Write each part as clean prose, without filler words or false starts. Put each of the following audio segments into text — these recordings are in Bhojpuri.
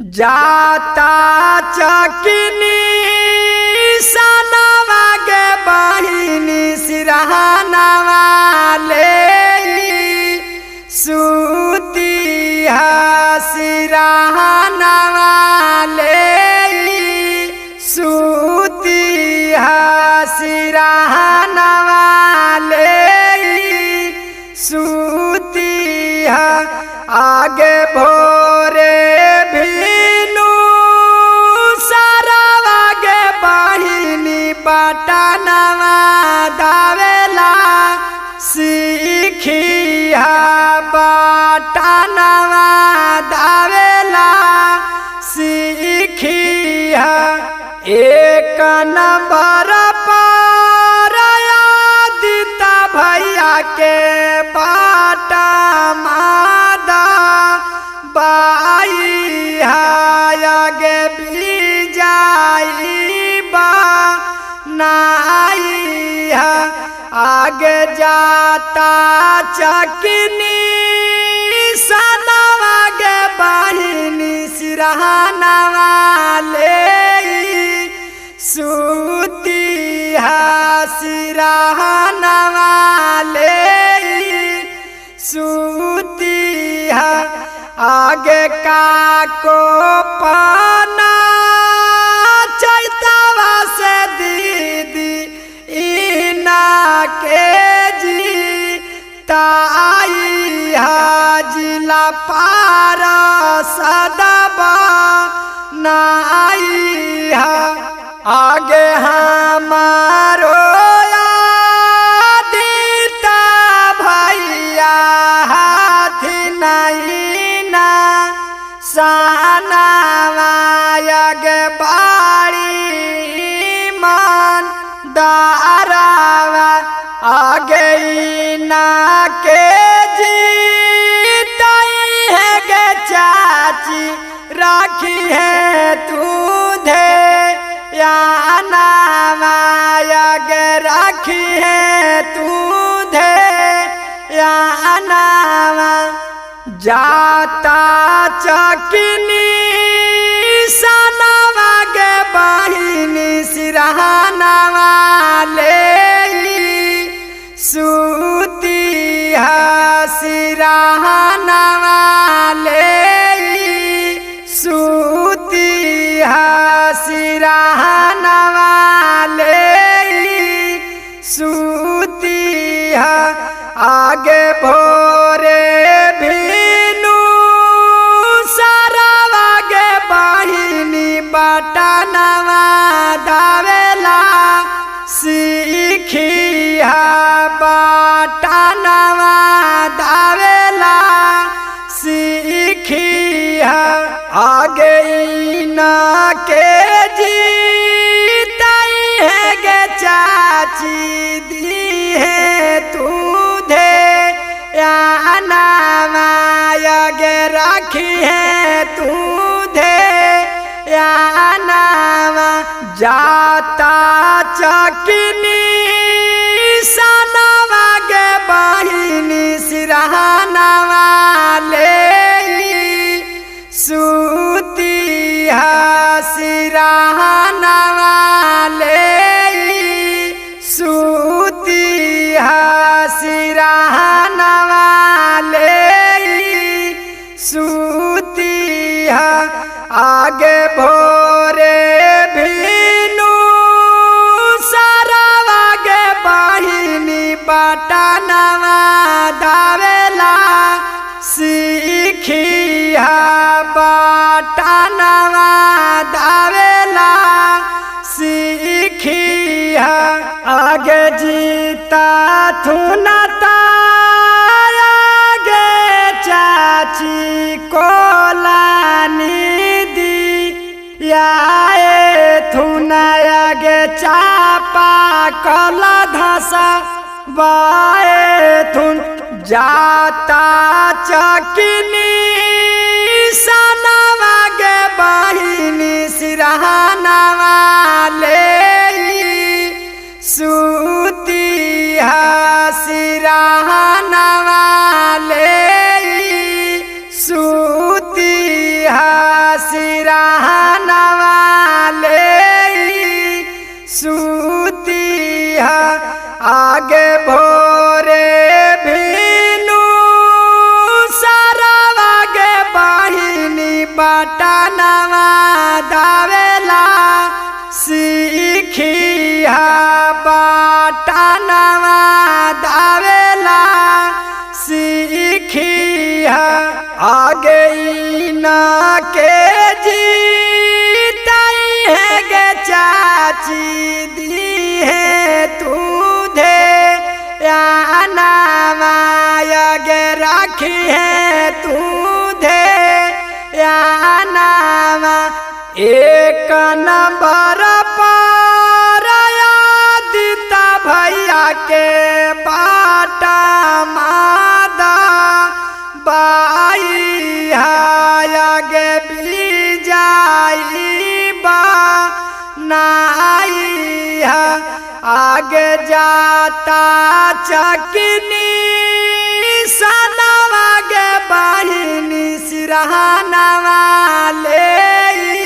जाता चकिनी सनवा गे बहिनी सिरहनवा ले सूती सिरहनवा ले सूती सिरहनवा ले सूती आगे भोरे बटनवा दावेला सीखिया बटनवा दावेला सीखिया एक नंबर पर आदित्य भैया के बाटा मादा बाई आगे भी जाई नाई आगे जाता चकिनी सनवा गे बहिनी सिरहनवा ले सूती सिरहनवा ले सूती आगे काको पाना चैतवा से दीदी इना के जी ताई जिला पारा सदबा नाई आगे हमारो आदित्य भैया हाथी नहीं ना सनवा आगे दारावा आगे ना के जीताई है गे चाची राखी है तुझे या नावा आगे राखी है तुझे या नावा जाता चकिनी सनवा गे बहिनी सिरहनवा सूती सिरहनवा ले सूती सिरहनवा ले सूती आगे भोरे भीनु सरवा गे बहिनी बटनवा दावेला सीखिया बटनवा दावेला सीखिया आगे ना के जीताई है गे चाची दी है तुझे या नावा आगे राखी है तुझे या नावा जाता चकिनी सनवा गे बहिनी सिरहनवा ले सूती सिरहनवा ले सूती सिरहनवा ले सूती आगे भोरे भीनु सरवा गे बहिनी बटनवा दावेला सीखिया बटनवा दावेला सीखिया आगे जीता थुनता आगे चाची कोलानी दी याए थुनाया गे चापा कला धसा बाए थुन जाता चकिनी सनवा गे बहिनी सिरहनवा ले सूती सिरहनवा ले सूती सिरहनवा लेई सूतिहा आगे भोरे भीनु सारवा गे बहिनी बटनवा दावेला सीखिया बटनवा दावेला सीखिया आगे ना के जीताई है गे चाची दी है तू दे या नामाया गे राखी है तू दे या नामा एक नंबर पर आदिता भैया के बाटा मादा बाई आगे बीजाई बा नाई आगे जाता चकनी सनवा गे बहिनी सिरहनवा लेई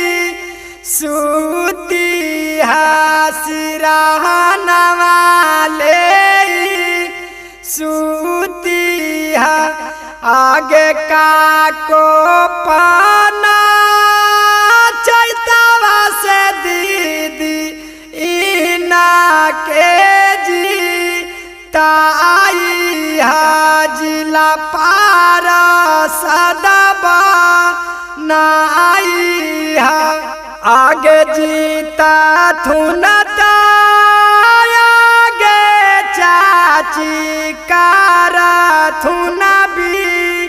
सूतिहा सिरहनवा लेई सूतिहा आगे काको पाना चैतवा से दीदी इना के जी ताई हाजिला पारा सदबा नाई आगे जीता थुनता आगे चाची कारा थुनबी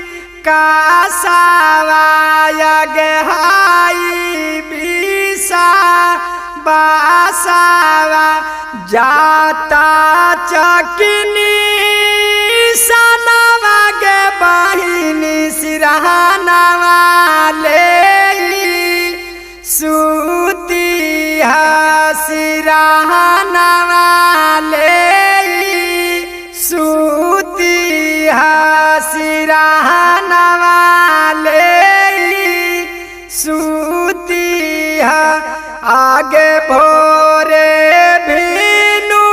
कासावागे हाई बीसा बासावा जाता चकनी सनवा गे बहिनी सिरहनवा लेई सूतिहा सिरहनवा लेई सूतिहा सिरहनवा लेई सूतिहा आगे भोरे भीनु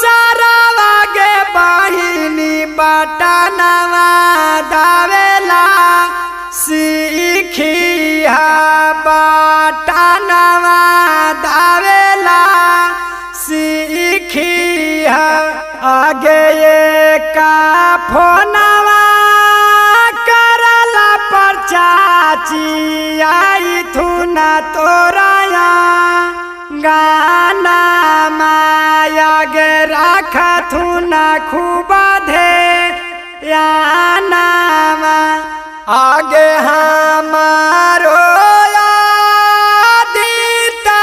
सारवा गे बहिनी बटनवा दावेला सीखिया बटनवा दावेला सीखिया आगे का फोनवा करला पर चाची आई थुना तोराया गाना माया गे राखा थुना खूब धे या नामा आगे हमारो आदिता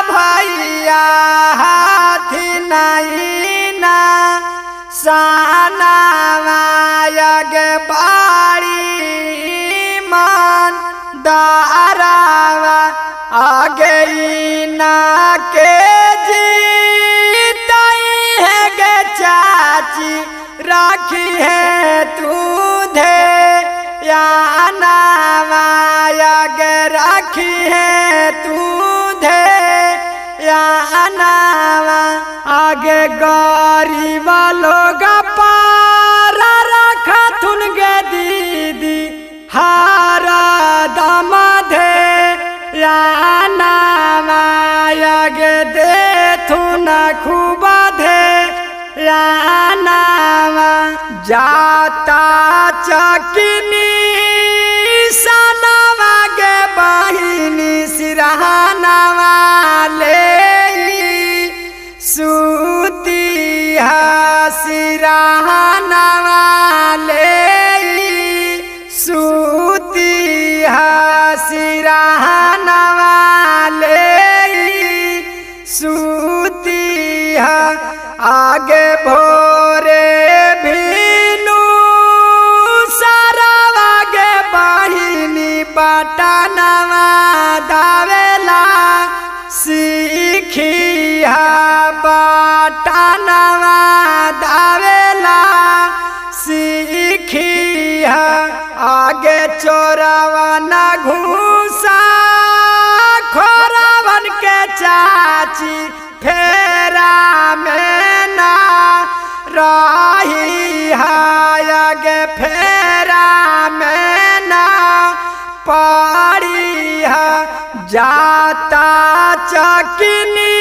भैया हाथी नहीं ना सानावा आगे बाड़ी मान दारावा आगे ना के जीताई है गे चाची राखी है तू दे या नामाया गे राखी है तू दे या नामा आगे गरीब लोग पारा रखा थुन गे दीदी हारा दम दे या नामाया गे दे थुना खूब दे या नामा जाता चकनी सनवा गे बहिनी सिरहनवा लेई सूतिहा सिरहनवा लेई सूतिहा सिरहनवा लेई सूतिहा आगे भोरे भीनु सारवा गे बहिनी बटनवा दावेला सीखिया बटनवा दावेला सीखिया आगे आगे चोरावन घूसा खोरावन के चाची फेरा में ना रही है आगे फेरा में ना पड़ी है जाता चकनी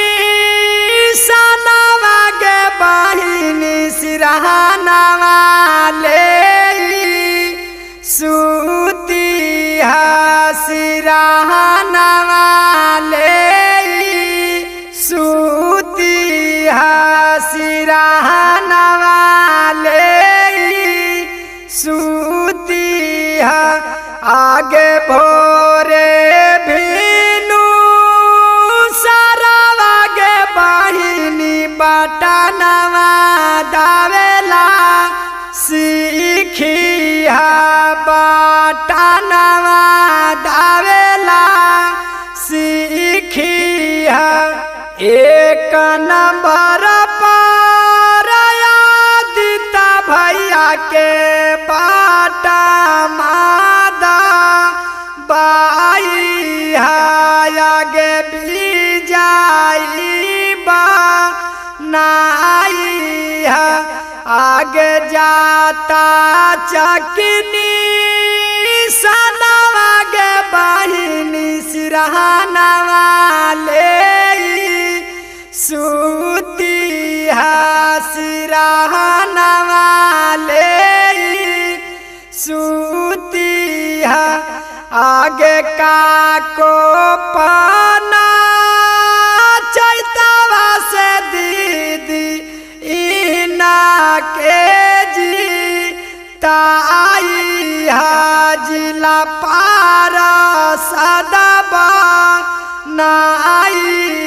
सनवा के बहिनी सिरहनवा ले सूती है सिरहनवा ले सूती है सिरहनवा ले सूती है आगे भोरे भीनु सरवा के बहिनी बटनवा दावेला सीखी है बटनवा दावेला सीखी है एक नंबर पर आदित्य भैया के बाटा मादा बाई आगे भी जाई बा नाई आगे जाता चकनी सनवा के बहिनी सिरहनवा ले सूती है सिरहनवा ले सूती है आगे काको पाना चैतवा से दीदी इना के जी ताई जिला पारा सदबा नाई